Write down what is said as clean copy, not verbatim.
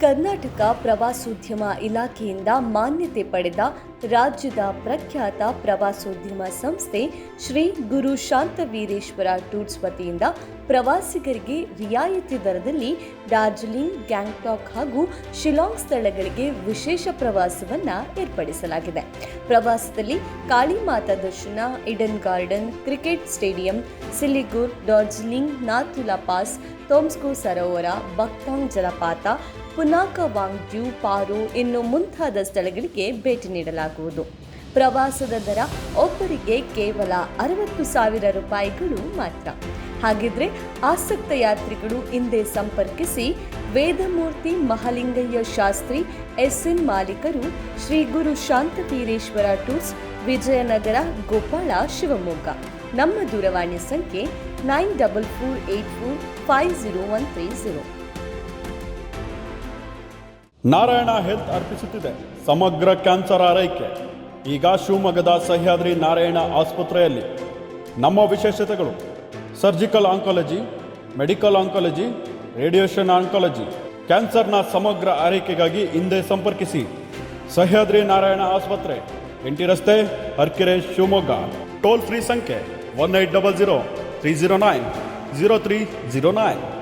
ಕರ್ನಾಟಕ ಪ್ರವಾಸೋದ್ಯಮ ಇಲಾಖೆಯಿಂದ ಮಾನ್ಯತೆ ಪಡೆದ ರಾಜ್ಯದ ಪ್ರಖ್ಯಾತ ಪ್ರವಾಸೋದ್ಯಮ ಸಂಸ್ಥೆ ಶ್ರೀ ಗುರು ಶಾಂತವೀರೇಶ್ವರ ಟೂರ್ಸ್ ವತಿಯಿಂದ ಪ್ರವಾಸಿಗರಿಗೆ ರಿಯಾಯಿತಿ ದರದಲ್ಲಿ ಡಾರ್ಜಿಲಿಂಗ್, ಗ್ಯಾಂಗ್ಟಾಕ್ ಹಾಗೂ ಶಿಲಾಂಗ್ ಸ್ಥಳಗಳಿಗೆ ವಿಶೇಷ ಪ್ರವಾಸವನ್ನು ಏರ್ಪಡಿಸಲಾಗಿದೆ. ಪ್ರವಾಸದಲ್ಲಿ ಕಾಳಿಮಾತಾ ದರ್ಶನ, Eden Garden, cricket stadium, Siliguri, Darjeeling, Nathula pass, Tsomgo ಸರೋವರ, ಬಕ್ತಾಂಗ್ ಜಲಪಾತ, ಪುನಾಕ ವಾಂಗ್ಡ್ಯೂ, ಪಾರೋ ಇನ್ನು ಮುಂತಾದ ಸ್ಥಳಗಳಿಗೆ ಭೇಟಿ ನೀಡಲಾಗುವುದು. ಪ್ರವಾಸದ ದರ ಒಬ್ಬರಿಗೆ ಕೇವಲ 60,000 ರೂಪಾಯಿಗಳು ಮಾತ್ರ. ಹಾಗಿದ್ರೆ ಆಸಕ್ತ ಯಾತ್ರಿಗಳು ಹಿಂದೆ ಸಂಪರ್ಕಿಸಿ. ವೇದಮೂರ್ತಿ ಮಹಾಲಿಂಗಯ್ಯ ಶಾಸ್ತ್ರಿ SN ಮಾಲೀಕರು, ಶ್ರೀ ಗುರು ಶಾಂತವೀರೇಶ್ವರ ಟೂರ್ಸ್, ವಿಜಯನಗರ, ಗೋಪಾಳ, ಶಿವಮೊಗ್ಗ. ನಮ್ಮ ದೂರವಾಣಿ ಸಂಖ್ಯೆ 9448450130. ನಾರಾಯಣ ಹೆಲ್ತ್ ಅರ್ಪಿಸುತ್ತಿದೆ ಸಮಗ್ರ ಕ್ಯಾನ್ಸರ್ ಆರೈಕೆ. ಈಗ ಶಿವಮೊಗ್ಗದ ಸಹ್ಯಾದ್ರಿ ನಾರಾಯಣ ಆಸ್ಪತ್ರೆಯಲ್ಲಿ ನಮ್ಮ ವಿಶೇಷತೆಗಳು: surgical oncology, medical oncology, radiation oncology. ಕ್ಯಾನ್ಸರ್ನ ಸಮಗ್ರ ಆರೈಕೆಗಾಗಿ ಹಿಂದೆ ಸಂಪರ್ಕಿಸಿ. ಸಹ್ಯಾದ್ರಿ ನಾರಾಯಣ ಆಸ್ಪತ್ರೆ, ಎಂಟಿ ರಸ್ತೆ, ಅರ್ಕೆರೆ, ಶಿವಮೊಗ್ಗ. ಟೋಲ್ ಫ್ರೀ ಸಂಖ್ಯೆ 1800 309 0309.